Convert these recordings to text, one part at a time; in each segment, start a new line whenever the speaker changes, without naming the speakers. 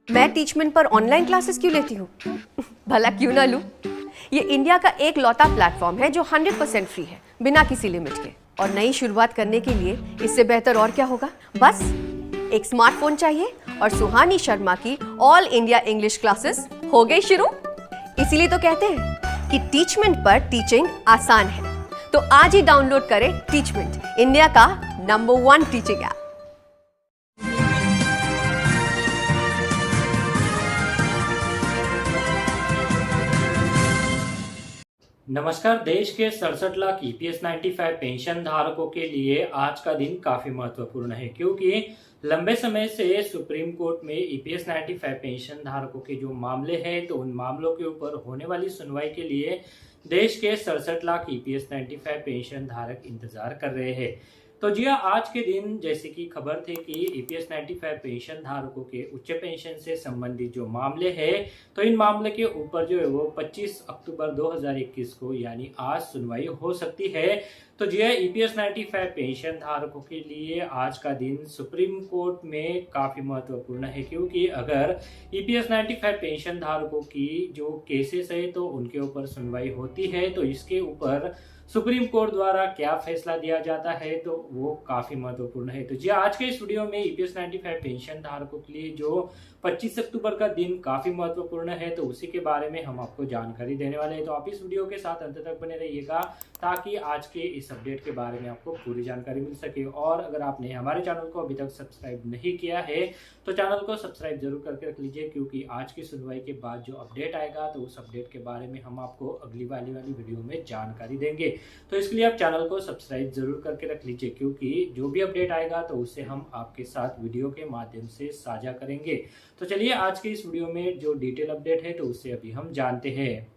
मैं टीचमेंट पर online classes क्यों लेती हूँ? भला क्यों ना लूं? ये इंडिया का एक लौता प्लेटफॉर्म है जो 100% फ्री है, बिना किसी लिमिट के। और नई शुरुआत करने के लिए इससे बेहतर और क्या होगा? बस एक स्मार्टफोन चाहिए और सुहानी शर्मा की ऑल इंडिया इंग्लिश क्लासेस हो गई शुरू। इसीलिए तो कहते हैं कि टीचमेंट पर टीचिंग आसान है। तो आज ही डाउनलोड करें टीचमेंट, इंडिया का नंबर 1 टीचिंग ऐप।
नमस्कार। देश के 67 लाख ईपीएस 95 पेंशन धारकों के लिए आज का दिन काफी महत्वपूर्ण है, क्योंकि लंबे समय से सुप्रीम कोर्ट में ईपीएस 95 पेंशन धारकों के जो मामले हैं, तो उन मामलों के ऊपर होने वाली सुनवाई के लिए देश के 67 लाख ईपीएस 95 पेंशन धारक इंतजार कर रहे हैं। तो जी हाँ, आज के दिन जैसे कि खबर थी कि ईपीएस 95 पेंशन धारकों के उच्च पेंशन से संबंधित जो मामले हैं, तो इन मामले के ऊपर जो है वो 25 अक्टूबर 2021 को यानी आज सुनवाई हो सकती है। तो जी हाँ, ईपीएस 95 पेंशन धारकों के लिए आज का दिन सुप्रीम कोर्ट में काफी महत्वपूर्ण है, क्योंकि अगर ईपीएस 95 पेंशन धारकों की जो केसेस है तो उनके ऊपर सुनवाई होती है, तो इसके ऊपर सुप्रीम कोर्ट द्वारा क्या फैसला दिया जाता है तो वो काफी महत्वपूर्ण है। तो जी आज के इस वीडियो में ईपीएस 95 पेंशन धारकों के लिए जो 25 अक्टूबर का दिन काफी महत्वपूर्ण है, तो उसी के बारे में हम आपको जानकारी देने वाले हैं। तो आप इस वीडियो के साथ अंत तक बने रहिएगा ताकि आज के इस अपडेट के बारे में आपको पूरी जानकारी मिल सके। और अगर आपने हमारे चैनल को अभी तक सब्सक्राइब नहीं किया है तो चैनल को सब्सक्राइब जरूर करके रख लीजिए, क्योंकि आज की सुनवाई के बाद जो अपडेट आएगा तो उस अपडेट के बारे में हम आपको अगली वाली वीडियो में जानकारी देंगे। तो इसके लिए आप चैनल को सब्सक्राइब जरूर करके रख लीजिए, क्योंकि जो भी अपडेट आएगा तो उसे हम आपके साथ वीडियो के माध्यम से साझा करेंगे। तो चलिए आज के इस वीडियो में जो डिटेल अपडेट है तो उसे अभी हम जानते हैं।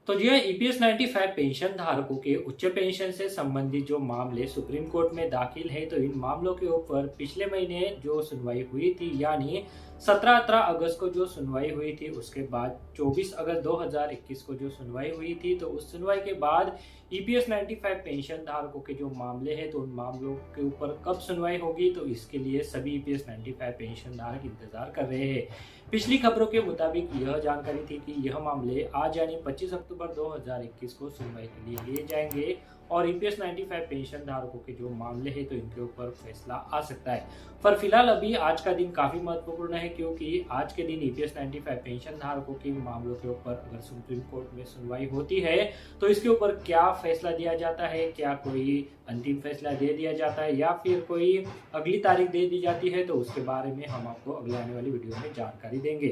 तो जी ईपीएस 95 पेंशन धारकों के उच्च पेंशन से संबंधित जो मामले सुप्रीम कोर्ट में दाखिल है, तो इन मामलों के ऊपर पिछले महीने जो सुनवाई हुई थी यानी 17-18 अगस्त को जो सुनवाई हुई थी, उसके बाद 24 अगस्त 2021 को जो सुनवाई हुई थी, तो उस सुनवाई के बाद ईपीएस 95 पेंशन धारकों के जो मामले हैं तो उन मामलों के ऊपर कब सुनवाई होगी, तो इसके लिए सभी ईपीएस 95 पेंशन धारक इंतजार कर रहे हैं। पिछली खबरों के मुताबिक यह जानकारी थी कि यह मामले आज यानी 25 अक्टूबर 2021 को सुनवाई के लिए लिए जाएंगे और ईपीएस 95 पेंशन धारकों के जो मामले हैं तो इनके ऊपर फैसला आ सकता है। पर फिलहाल अभी आज का दिन काफी महत्वपूर्ण है, क्योंकि आज के दिन ईपीएस 95 पेंशन धारकों के मामलों के ऊपर अगर सुप्रीम कोर्ट में सुनवाई होती है तो इसके ऊपर क्या फैसला दिया जाता है, क्या कोई अंतिम फैसला दे दिया जाता है या फिर कोई अगली तारीख दे दी जाती है, तो उसके बारे में हम आपको अगले आने वाली वीडियो में जानकारी देंगे।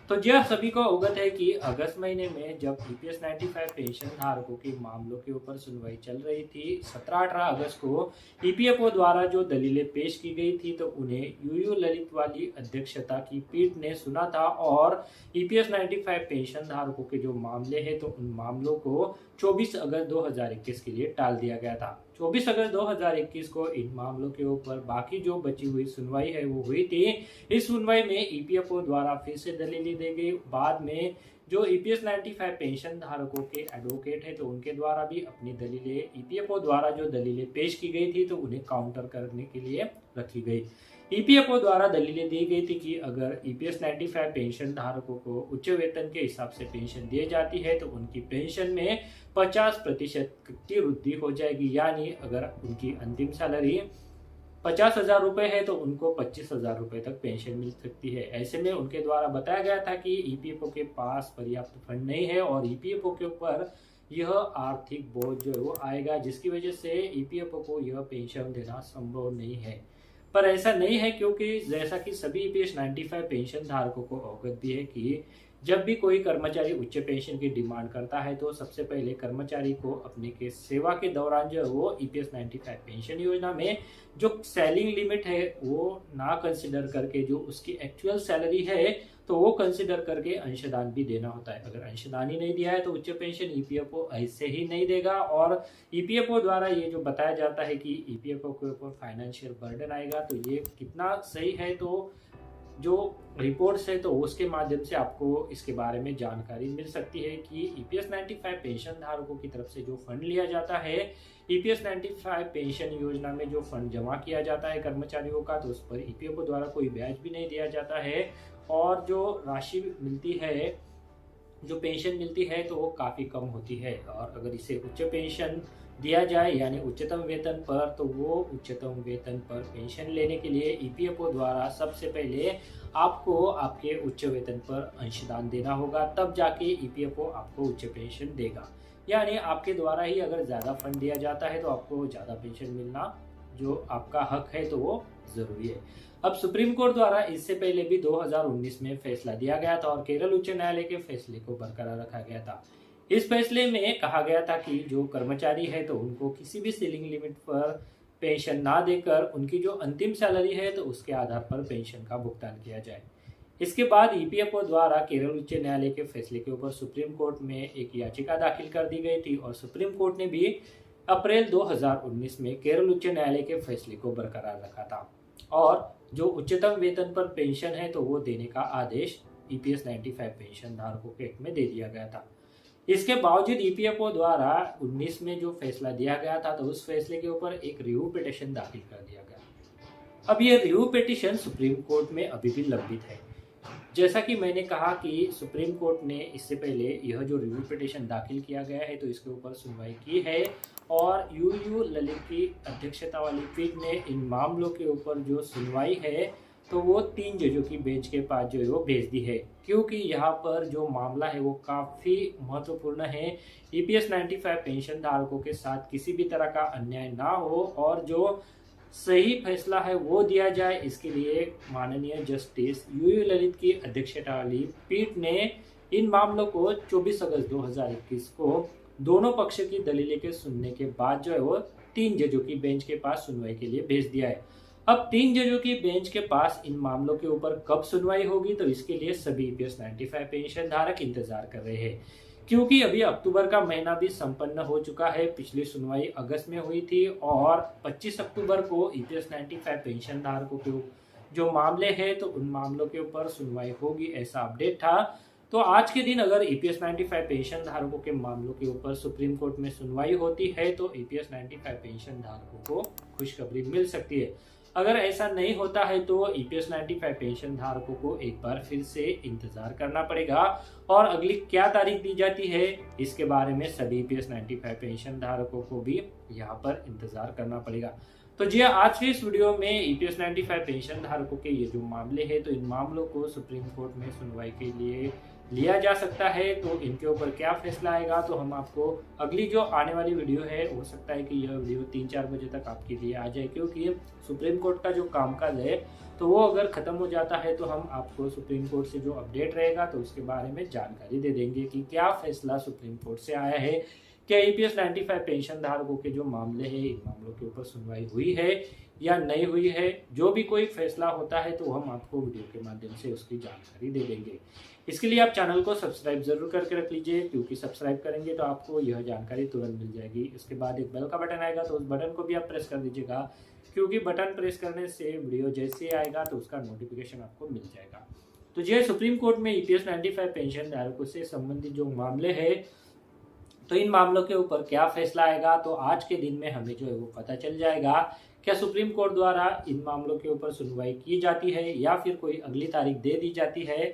तो जी सभी को अवगत है कि अगस्त महीने में जब ईपीएस 95 पेंशन धारकों के मामलों के ऊपर सुनवाई चल रही थी, 17-18 अगस्त को ईपीएफओ द्वारा जो दलीलें पेश की गई थी तो उन्हें यूयू ललित वाली अध्यक्षता की पीठ ने सुना था और ईपीएस 95 पेंशन धारकों के जो मामले हैं तो उन मामलों को 24 अगस्त 2021 के लिए टाल दिया गया था। 24 अगस्त 2021 को इन मामलों के ऊपर बाकी जो बची हुई सुनवाई है वो हुई थी। इस सुनवाई में ईपीएफओ द्वारा फिर से दलीलें दी गई। बाद में जो ईपीएस 95 पेंशन धारकों के एडवोकेट है तो उनके द्वारा भी अपनी दलीलें ईपीएफओ द्वारा जो दलीलें पेश की गई थी तो उन्हें काउंटर करने के लिए रखी गई। ईपीएफओ द्वारा दलीलें दी गई थी कि अगर ईपीएस 95 पेंशन धारकों को उच्च वेतन के हिसाब से पेंशन दी जाती है तो उनकी पेंशन में 50% की वृद्धि हो जाएगी, यानी अगर उनकी अंतिम सैलरी 50,000 रुपए है तो उनको 25,000 रुपए तक पेंशन मिल सकती है। ऐसे में उनके द्वारा बताया गया था कि ईपीएफओ के पास पर्याप्त फंड नहीं है और ईपीएफओ के ऊपर यह आर्थिक बोझ जो है वो आएगा, जिसकी वजह से ईपीएफओ को यह पेंशन देना संभव नहीं है। पर ऐसा नहीं है, क्योंकि जैसा कि सभी ईपीएस 95 पेंशन धारकों को अवगत भी है कि जब भी कोई कर्मचारी उच्च पेंशन की डिमांड करता है तो सबसे पहले कर्मचारी को अपने के सेवा के दौरान जो है वो ईपीएस 95 पेंशन योजना में जो सैलिंग लिमिट है वो ना कंसिडर करके जो उसकी एक्चुअल सैलरी है तो वो कंसिडर करके अंशदान भी देना होता है। अगर अंशदान ही नहीं दिया है तो उच्च पेंशन ईपीएफओ ऐसे ही नहीं देगा। और ईपीएफओ द्वारा ये जो बताया जाता है कि ईपीएफओ के ऊपर फाइनेंशियल बर्डन आएगा, तो ये कितना सही है तो जो रिपोर्ट्स है तो उसके माध्यम से आपको इसके बारे में जानकारी मिल सकती है कि ईपीएस 95 पेंशन धारकों की तरफ से जो फंड लिया जाता है, ईपीएस 95 पेंशन योजना में जो फंड जमा किया जाता है कर्मचारियों का, तो उस पर ईपीएफओ द्वारा कोई ब्याज भी नहीं दिया जाता है और जो राशि मिलती है, जो पेंशन मिलती है तो वो काफ़ी कम होती है। और अगर इसे उच्च पेंशन दिया जाए यानी उच्चतम वेतन पर, तो वो उच्चतम वेतन पर पेंशन लेने के लिए ईपीएफओ द्वारा सबसे पहले आपको आपके उच्च वेतन पर अंशदान देना होगा, तब जाके ईपीएफओ आपको उच्च पेंशन देगा। यानी आपके द्वारा ही अगर ज़्यादा फंड दिया जाता है तो आपको ज़्यादा पेंशन मिलना जो आपका हक है तो वो ज़रूरी है। अब सुप्रीम कोर्ट द्वारा इससे पहले भी 2019 में फैसला दिया गया था और केरल उच्च न्यायालय के फैसले को बरकरार रखा गया था। इस फैसले में कहा गया था कि जो कर्मचारी है तो उनको किसी भी सीलिंग लिमिट पर पेंशन ना देकर उनकी जो अंतिम सैलरी है तो उसके आधार पर पेंशन का भुगतान किया जाए। इसके बाद ईपीएफओ द्वारा केरल उच्च न्यायालय के फैसले के ऊपर सुप्रीम कोर्ट में एक याचिका दाखिल कर दी गई थी और सुप्रीम कोर्ट ने भी अप्रैल 2019 में केरल उच्च न्यायालय के फैसले को बरकरार रखा था और जो उच्चतम वेतन पर पेंशन है तो वो देने का आदेश ईपीएस 95 पेंशन धारकों के एक्ट में दे दिया गया था। इसके बावजूद ईपीएफओ द्वारा 19 में जो फैसला दिया गया था तो उस फैसले के ऊपर एक रिव्यू पिटीशन दाखिल कर दिया गया। अब ये रिव्यू पिटीशन सुप्रीम कोर्ट में अभी भी लंबित है। जैसा कि मैंने कहा कि सुप्रीम कोर्ट ने इससे पहले यह जो रिव्यू पिटीशन दाखिल किया गया है तो इसके ऊपर सुनवाई की है और यूयू ललित की अध्यक्षता वाली पीठ ने इन मामलों के ऊपर जो सुनवाई है तो वो 3 जजों की बेंच के पास जो है वो भेज दी है, क्योंकि यहाँ पर जो मामला है वो काफ़ी महत्वपूर्ण है। ईपीएस 95 पेंशन धारकों के साथ किसी भी तरह का अन्याय ना हो और जो सही फैसला है वो दिया जाए, इसके लिए माननीय जस्टिस यूयू ललित की अध्यक्षता वाली पीठ ने इन मामलों को 24 अगस्त 2021 को दोनों पक्ष की दलीलें के सुनने के बाद जो है वो 3 जजों की बेंच के पास सुनवाई के लिए भेज दिया है। अब 3 जजों की बेंच के पास इन मामलों के ऊपर कब सुनवाई होगी तो इसके लिए सभी ईपीएस 95 पेंशन धारक इंतजार कर रहे हैं, क्योंकि अभी अक्टूबर का महीना भी संपन्न हो चुका है। पिछली सुनवाई अगस्त में हुई थी और 25 अक्टूबर को ईपीएस 95 पेंशन धारकों के जो मामले हैं तो उन मामलों के ऊपर सुनवाई होगी, ऐसा अपडेट था। तो आज के दिन अगर ईपीएस 95 पेंशन धारकों के मामलों के ऊपर सुप्रीम कोर्ट में सुनवाई होती है तो ईपीएस 95 पेंशन धारकों को खुशखबरी मिल सकती है। अगर ऐसा नहीं होता है तो ईपीएस 95 पेंशन धारकों को एक बार फिर से इंतजार करना पड़ेगा और अगली क्या तारीख दी जाती है इसके बारे में सभी ईपीएस 95 पेंशन धारकों को भी यहाँ पर इंतजार करना पड़ेगा। तो जी आज के इस वीडियो में ईपीएस 95 पेंशन धारकों के ये जो मामले हैं तो इन मामलों को सुप्रीम कोर्ट में सुनवाई के लिए लिया जा सकता है, तो इनके ऊपर क्या फैसला आएगा तो हम आपको अगली जो आने वाली वीडियो है, हो सकता है कि यह वीडियो 3-4 बजे तक आपके लिए आ जाए, क्योंकि सुप्रीम कोर्ट का जो कामकाज है तो वो अगर ख़त्म हो जाता है तो हम आपको सुप्रीम कोर्ट से जो अपडेट रहेगा तो उसके बारे में जानकारी दे देंगे कि क्या फैसला सुप्रीम कोर्ट से आया है, क्या ईपीएस 95 पेंशन धारकों के जो मामले हैं इन मामलों के ऊपर सुनवाई हुई है या नहीं हुई है। जो भी कोई फैसला होता है तो हम आपको वीडियो के माध्यम से उसकी जानकारी दे देंगे। इसके लिए आप चैनल को सब्सक्राइब जरूर करके रख लीजिए, क्योंकि सब्सक्राइब करेंगे तो आपको यह जानकारी तुरंत मिल जाएगी। इसके बाद एक बेल का बटन आएगा तो उस बटन को भी आप प्रेस कर दीजिएगा, क्योंकि बटन प्रेस करने से वीडियो जैसे आएगा तो उसका नोटिफिकेशन आपको मिल जाएगा। तो जो सुप्रीम कोर्ट में ईपीएस 95 पेंशन धारकों से संबंधित जो मामले हैं तो इन मामलों के ऊपर क्या फैसला आएगा तो आज के दिन में हमें जो है वो पता चल जाएगा। क्या सुप्रीम कोर्ट द्वारा इन मामलों के ऊपर सुनवाई की जाती है या फिर कोई अगली तारीख दे दी जाती है,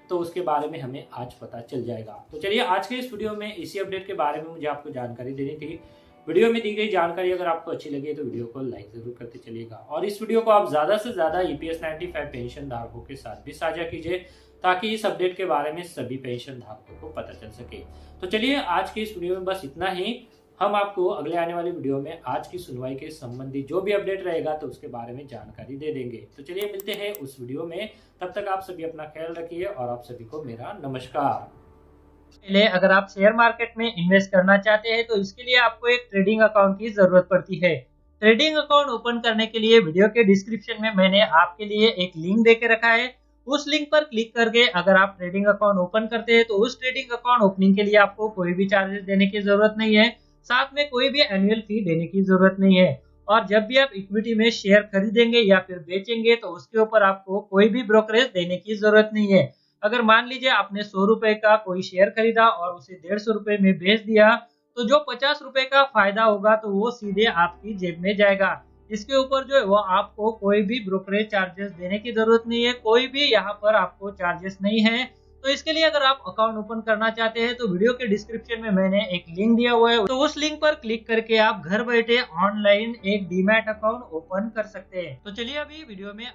तो उसके बारे में हमें आज पता चल जाएगा। तो चलिए आज के इस वीडियो में इसी अपडेट के बारे में मुझे आपको जानकारी देनी थी। वीडियो में दी गई जानकारी अगर आपको अच्छी लगी तो वीडियो को लाइक जरूर करते चलिएगा और इस वीडियो को आप ज्यादा से ज्यादा ईपीएस 95 पेंशन धारकों के साथ भी साझा कीजिए, ताकि इस अपडेट के बारे में सभी पेंशन धारकों को पता चल सके। तो चलिए आज के इस वीडियो में बस इतना ही। हम आपको अगले आने वाली वीडियो में आज की सुनवाई के संबंधी जो भी अपडेट रहेगा तो उसके बारे में जानकारी दे देंगे। तो चलिए मिलते हैं उस वीडियो में, तब तक आप सभी अपना ख्याल रखिए और आप सभी को मेरा नमस्कार।
पहले अगर आप शेयर मार्केट में इन्वेस्ट करना चाहते हैं तो इसके लिए आपको एक ट्रेडिंग अकाउंट की जरूरत पड़ती है। ट्रेडिंग अकाउंट ओपन करने के लिए वीडियो के डिस्क्रिप्शन में मैंने आपके लिए एक लिंक देके रखा है। उस लिंक पर क्लिक करके अगर आप ट्रेडिंग अकाउंट ओपन करते हैं तो उस ट्रेडिंग अकाउंट ओपनिंग के लिए आपको कोई भी चार्जेस देने की जरूरत नहीं है, साथ में कोई भी एनुअल फी देने की जरूरत नहीं है। और जब भी आप इक्विटी में शेयर खरीदेंगे या फिर बेचेंगे तो उसके ऊपर आपको कोई भी ब्रोकरेज देने की जरूरत नहीं है। अगर मान लीजिए आपने 100 रुपए का कोई शेयर खरीदा और उसे 150 रुपए में बेच दिया, तो जो 50 रुपए का फायदा होगा तो वो सीधे आपकी जेब में जाएगा। इसके ऊपर जो है वो आपको कोई भी ब्रोकरेज चार्जेस देने की जरूरत नहीं है, कोई भी यहाँ पर आपको चार्जेस नहीं है। तो इसके लिए अगर आप अकाउंट ओपन करना चाहते हैं तो वीडियो के डिस्क्रिप्शन में मैंने एक लिंक दिया हुआ है, तो उस लिंक पर क्लिक करके आप घर बैठे ऑनलाइन एक डीमैट अकाउंट ओपन कर सकते हैं। तो चलिए अभी वीडियो में